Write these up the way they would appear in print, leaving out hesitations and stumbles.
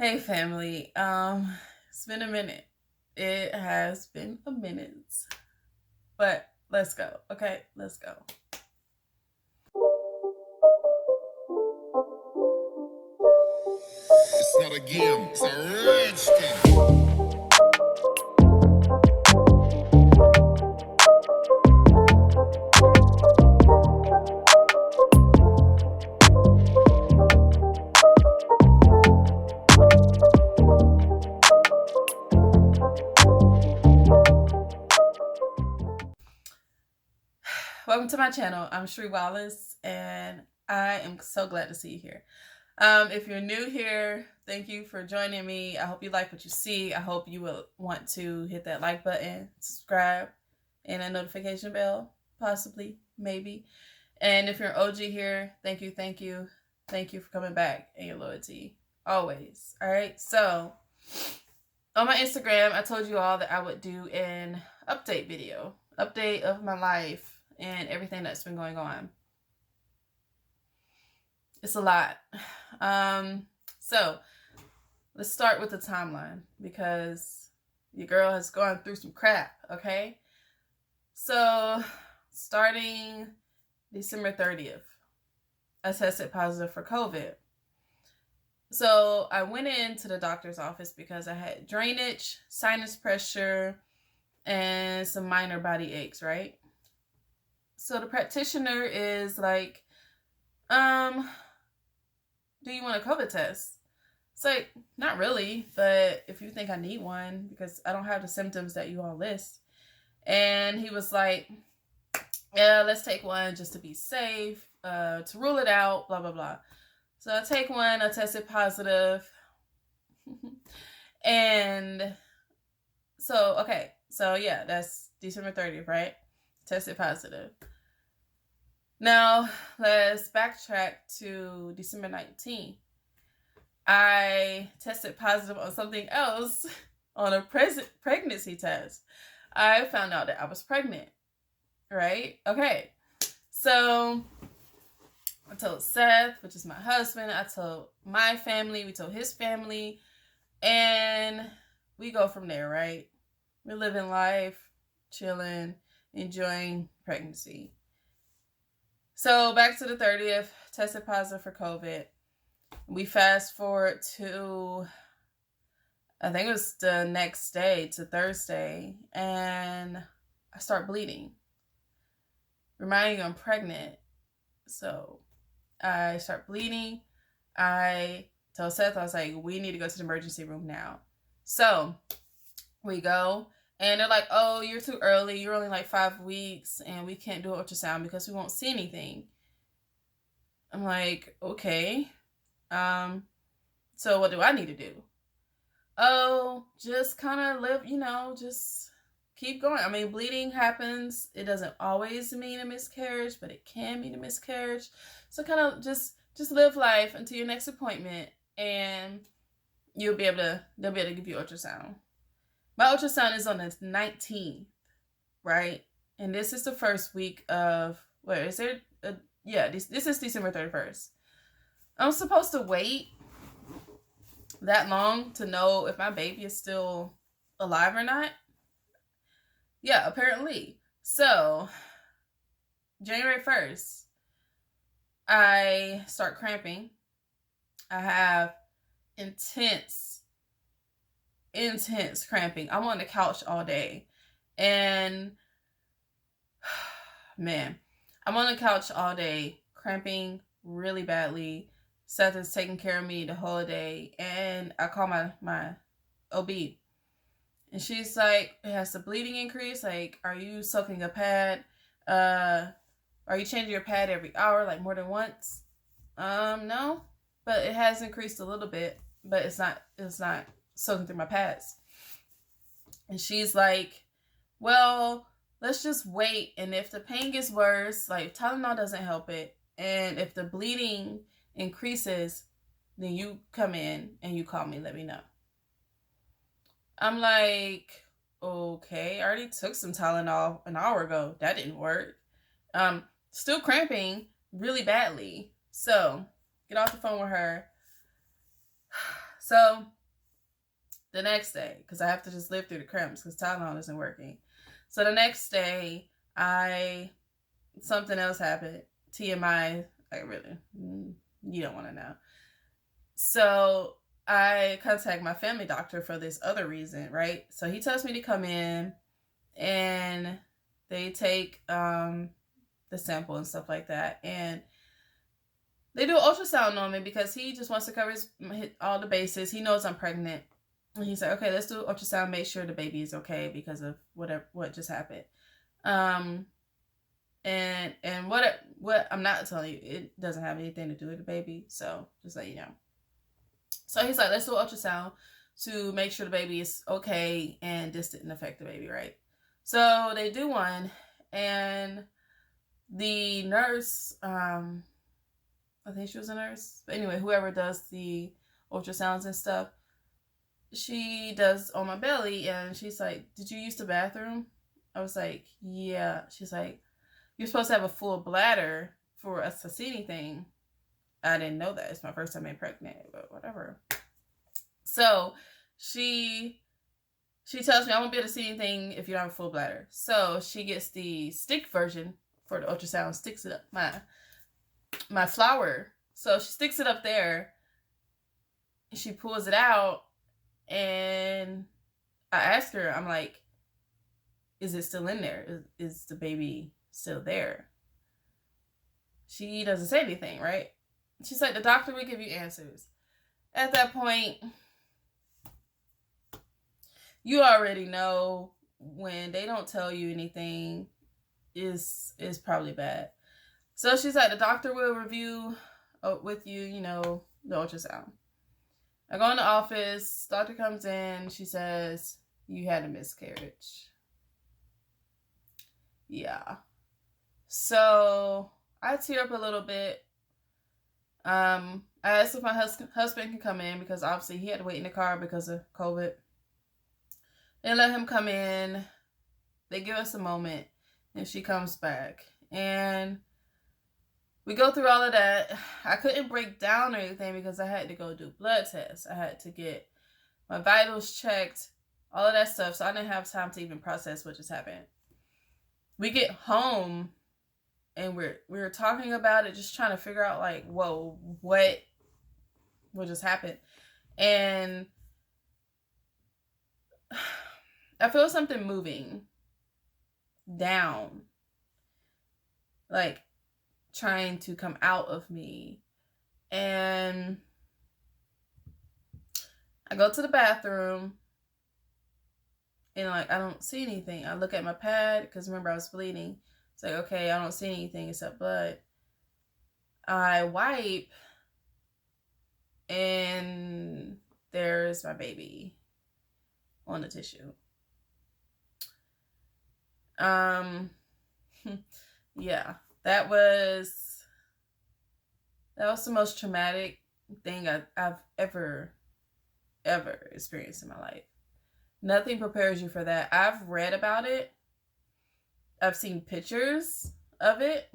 Hey family. It's been a minute. It has been a minute. But let's go. Okay, let's go. It's not a game, it's a rich thing. Welcome to my channel. I'm Shree Wallace and I am so glad to see you here. If you're new here, thank you for joining me. I hope you like what you see. I hope you will want to hit that like button, subscribe, and a notification bell, possibly, maybe. And if you're an OG here, thank you for coming back and your loyalty, always. All right, so on my Instagram, I told you all that I would do an update video, update of my life and everything that's been going on. It's a lot. So let's start with the timeline because your girl has gone through some crap, okay? So starting December 30th, I tested positive for COVID. So I went into the doctor's office because I had drainage, sinus pressure, and some minor body aches, right? So the practitioner is like, do you want a COVID test? It's like, not really, but if you think I need one, because I don't have the symptoms that you all list. And he was like, yeah, let's take one just to be safe, to rule it out, blah, blah, blah. So I take one, I tested positive. And so, okay, so yeah, that's December 30th, right? Tested positive. Now, let's backtrack to December 19th. I tested positive on something else on a pregnancy test. I found out that I was pregnant, right? Okay, so I told Seth, which is my husband. I told my family. We told his family. And we go from there, right? We're living life, chilling, enjoying pregnancy. So back to the 30th, tested positive for COVID. We fast forward to, I think it was the next day, to Thursday, and I start bleeding. Reminding you I'm pregnant. So I start bleeding. I told Seth, I was like, we need to go to the emergency room now. So we go, and they're like, oh, you're too early. You're only like 5 weeks, and we can't do an ultrasound because we won't see anything. I'm like, okay. So what do I need to do? Oh, just kind of live, just keep going. I mean, bleeding happens. It doesn't always mean a miscarriage, but it can mean a miscarriage. So kind of just live life until your next appointment, and they'll be able to give you ultrasound. My ultrasound is on the 19th, right? And this is the first week of, where is there? This is December 31st. I'm supposed to wait that long to know if my baby is still alive or not. Yeah, apparently. So, January 1st, I start cramping. I have intense cramping. I'm on the couch all day. And, man, I'm on the couch all day, cramping really badly. Seth is taking care of me the whole day. And I call my OB. And she's like, has the bleeding increased? Like, are you soaking a pad? Are you changing your pad every hour, like more than once? No. But it has increased a little bit, but it's not soaking through my pads. And she's like, well, let's just wait. And if the pain gets worse, like Tylenol doesn't help it. And if the bleeding increases, then you come in and you call me, let me know. I'm like, okay, I already took some Tylenol an hour ago. That didn't work. Still cramping really badly. So get off the phone with her. So the next day, because I have to just live through the cramps because Tylenol isn't working. So the next day, something else happened. TMI, like really, you don't want to know. So I contact my family doctor for this other reason, right? So he tells me to come in, and they take the sample and stuff like that, and they do ultrasound on me because he just wants to cover all the bases. He knows I'm pregnant. And he's like, okay, let's do ultrasound, make sure the baby is okay because of what just happened. And what I'm not telling you, it doesn't have anything to do with the baby. So just let you know. So he's like, let's do ultrasound to make sure the baby is okay and this didn't affect the baby, right? So they do one, and the nurse, I think she was a nurse, but anyway, whoever does the ultrasounds and stuff, she does on my belly, and she's like, did you use the bathroom? I was like, yeah. She's like, you're supposed to have a full bladder for us to see anything. I didn't know that. It's my first time being pregnant, but whatever. So she tells me I won't be able to see anything if you don't have a full bladder. So she gets the stick version for the ultrasound, sticks it up my flower. So she sticks it up there. She pulls it out, and I ask her, I'm like, is it still in there? Is the baby still there? She doesn't say anything, right? She's like, the doctor will give you answers. At that point, you already know when they don't tell you anything is probably bad. So she's like, the doctor will review with you, the ultrasound. I go in the office, doctor comes in, she says, you had a miscarriage. Yeah. So I tear up a little bit. I asked if my husband can come in because obviously he had to wait in the car because of COVID. They let him come in. They give us a moment, and she comes back. And we go through all of that. I couldn't break down or anything because I had to go do blood tests. I had to get my vitals checked, all of that stuff. So I didn't have time to even process what just happened. We get home, and we're talking about it, just trying to figure out, like, whoa, what just happened? And I feel something moving down, like trying to come out of me. And I go to the bathroom, and like, I don't see anything. I look at my pad because remember I was bleeding. It's like, okay, I don't see anything except blood. I wipe, and there's my baby on the tissue. Yeah, that was the most traumatic thing I've ever experienced in my life. Nothing prepares you for that. I've read about it. I've seen pictures of it,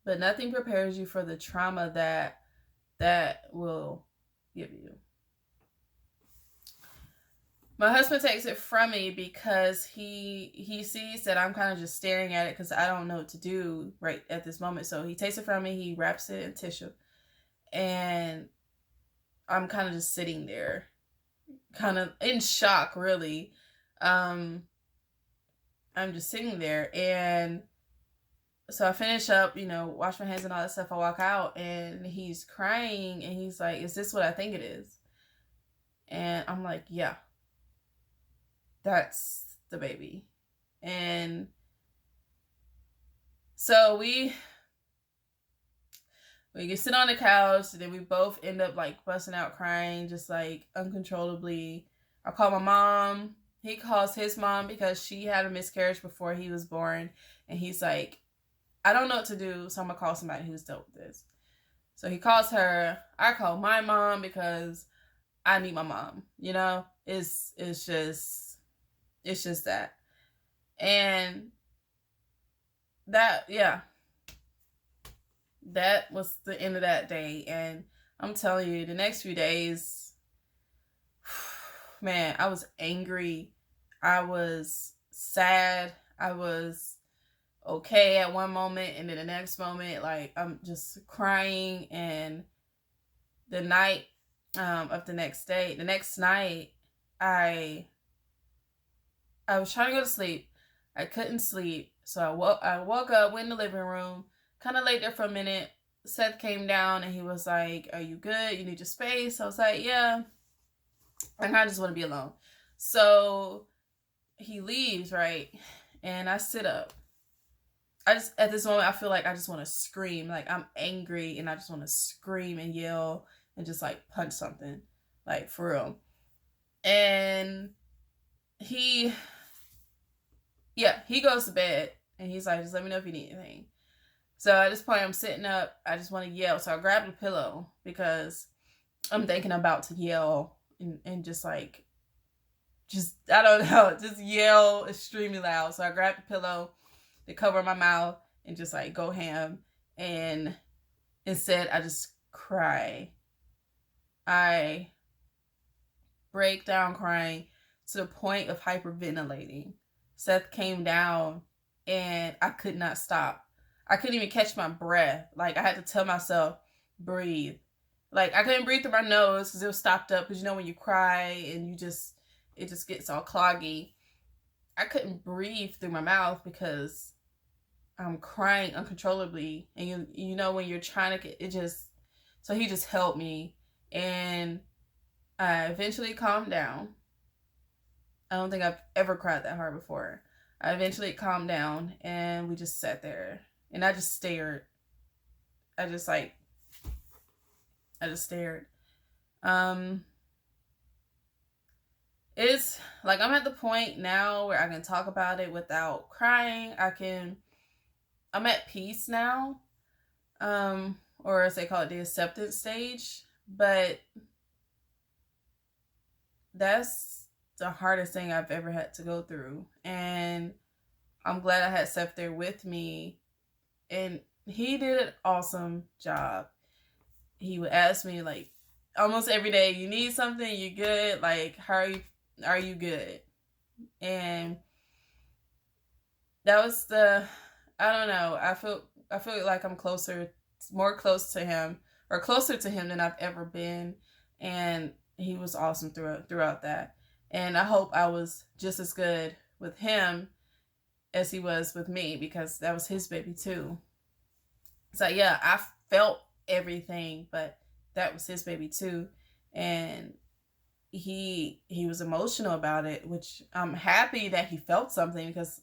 but nothing prepares you for the trauma that will give you. My husband takes it from me because he sees that I'm kind of just staring at it because I don't know what to do right at this moment. So he takes it from me, he wraps it in tissue, and I'm kind of just sitting there, kind of in shock, really. I'm just sitting there, and so I finish up, wash my hands and all that stuff. I walk out, and he's crying, and he's like, is this what I think it is? And I'm like, yeah. That's the baby. And so we can sit on the couch, and then we both end up like busting out crying, just like uncontrollably. I call my mom. He calls his mom because she had a miscarriage before he was born. And he's like, I don't know what to do, so I'm going to call somebody who's dealt with this. So he calls her. I call my mom because I need my mom. It's just that. And that was the end of that day. And I'm telling you, the next few days, man, I was angry. I was sad. I was okay at one moment, and then the next moment, like, I'm just crying. And the night of the next night, I I was trying to go to sleep. I couldn't sleep, so I woke up, went in the living room, kind of laid there for a minute. Seth came down and he was like, "Are you good? You need your space?" I was like, "Yeah, I kind of just want to be alone." So he leaves, right? And I sit up. I just, at this moment, I feel like I just want to scream. Like, I'm angry and I just want to scream and yell and just like punch something, like, for real. And he, yeah, he goes to bed and he's like, "Just let me know if you need anything." So at this point, I'm sitting up. I just want to yell. So I grabbed a pillow because I'm thinking about to yell and just like, just, I don't know, just yell extremely loud. So I grabbed the pillow to cover my mouth and just like go ham. And instead, I just cry. I break down crying to the point of hyperventilating. Seth came down and I could not stop. I couldn't even catch my breath. Like, I had to tell myself, breathe. Like, I couldn't breathe through my nose because it was stopped up. Because you know when you cry and it just gets all cloggy. I couldn't breathe through my mouth because I'm crying uncontrollably. And you know when you're trying to get it, just, so he just helped me. And I eventually calmed down. I don't think I've ever cried that hard before. I eventually calmed down and we just sat there and I just stared. I just like, I just stared. Um, it's like I'm at the point now where I can talk about it without crying. I'm at peace now. Or as they call it, the acceptance stage. But that's the hardest thing I've ever had to go through. And I'm glad I had Seth there with me. And he did an awesome job. He would ask me like almost every day, "You need something? You good? Like, how are you good?" And that was the, I don't know. I feel like I'm more close to him, or closer to him than I've ever been. And he was awesome throughout that. And I hope I was just as good with him as he was with me, because that was his baby too. So yeah, I felt everything, but that was his baby too. And he was emotional about it, which I'm happy that he felt something, because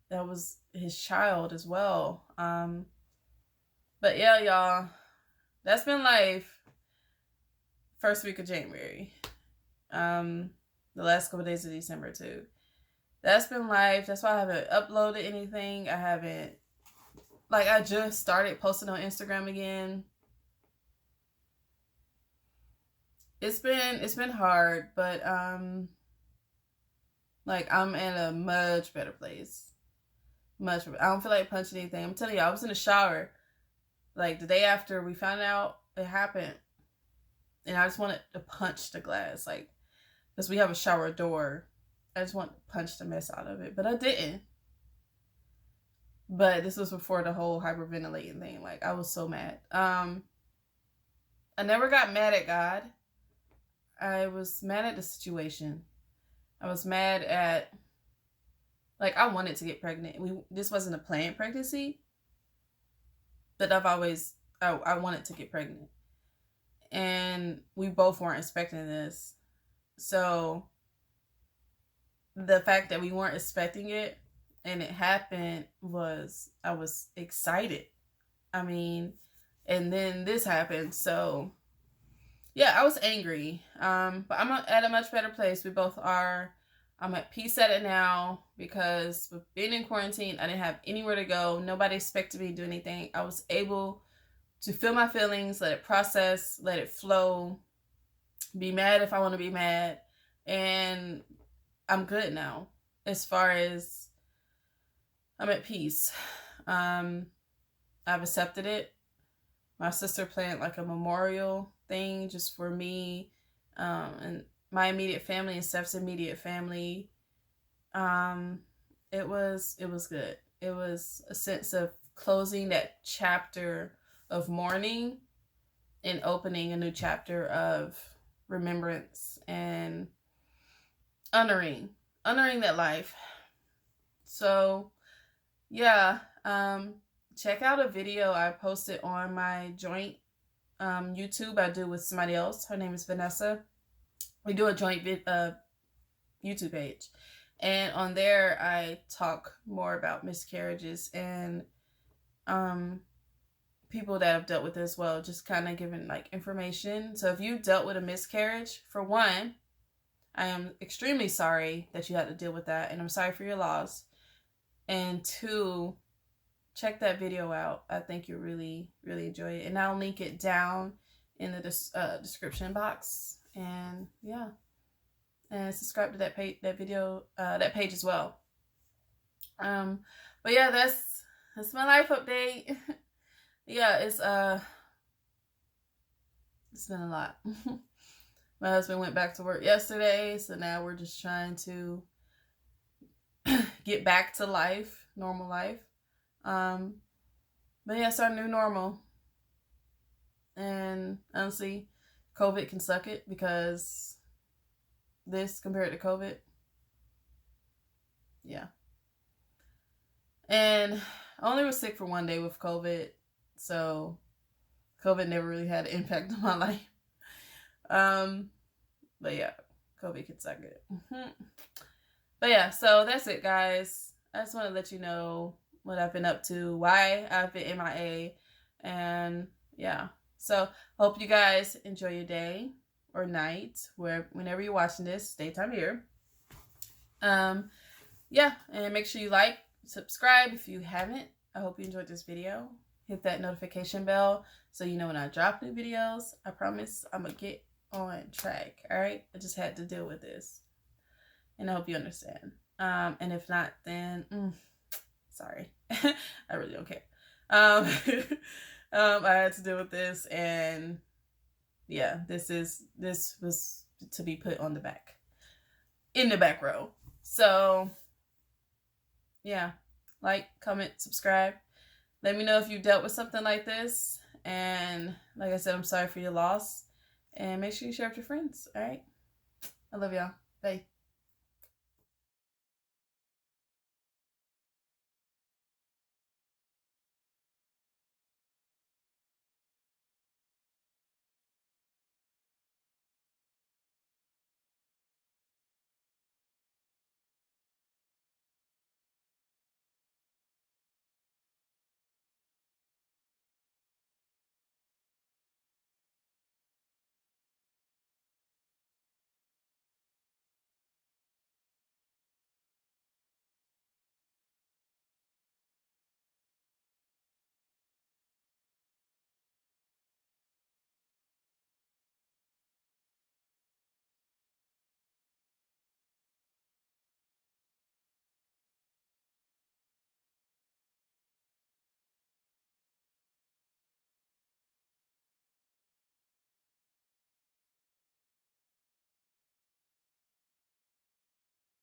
that was his child as well. But yeah, y'all, that's been life. First week of January. The last couple of days of December too. That's been life. That's why I haven't uploaded anything. I haven't, like, I just started posting on Instagram again. It's been hard, but like, I'm in a much better place. Much better. I don't feel like punching anything. I'm telling you, I was in the shower like the day after we found out it happened, and I just wanted to punch the glass, like, because we have a shower door. I just wanted to punch the mess out of it, but I didn't. But this was before the whole hyperventilating thing. Like, I was so mad. I never got mad at God. I was mad at the situation. I was mad at, like, I wanted to get pregnant. This wasn't a planned pregnancy, but I wanted to get pregnant. And we both weren't expecting this. So the fact that we weren't expecting it and it happened, I was excited. I mean, and then this happened. So yeah, I was angry. But I'm at a much better place. We both are. I'm at peace at it now, because with being in quarantine, I didn't have anywhere to go. Nobody expected me to do anything. I was able to feel my feelings, let it process, let it flow, be mad if I want to be mad. And I'm good now. As far as, I'm at peace. I've accepted it. my sister planned like a memorial thing just for me, and my immediate family and Steph's immediate family. It was good. It was a sense of closing that chapter of mourning and opening a new chapter of remembrance and honoring that life. So yeah, check out a video I posted on my joint YouTube I do with somebody else. Her name is Vanessa. We do a joint YouTube page, and on there I talk more about miscarriages and people that have dealt with it as well, just kind of giving like information. So if you dealt with a miscarriage, for one, I am extremely sorry that you had to deal with that, and I'm sorry for your loss. And two, check that video out. I think you'll really enjoy it, and I'll link it down in the description box. And yeah, and subscribe to that page, that page as well. But yeah, that's my life update. Yeah, it's been a lot. My husband went back to work yesterday, so now we're just trying to get back to life, normal life. But yeah, it's our new normal. And honestly, COVID can suck it, because this compared to COVID, yeah. And I only was sick for one day with COVID, so COVID never really had an impact on my life. But yeah, COVID can suck it. But yeah, so that's it, guys. I just want to let you know what I've been up to, why I've been MIA, and yeah. So hope you guys enjoy your day or night, whenever you're watching this, daytime here. Yeah, and make sure you like, subscribe if you haven't. I hope you enjoyed this video. Hit that notification bell so you know when I drop new videos. I promise I'm gonna get on track. All right, I just had to deal with this, and I hope you understand. And if not, then sorry. I really don't care. I had to deal with this, and yeah, this was to be put on the back, in the back row. So yeah, like, comment, subscribe. Let me know if you dealt with something like this. And like I said, I'm sorry for your loss. And make sure you share with your friends. All right. I love y'all. Bye.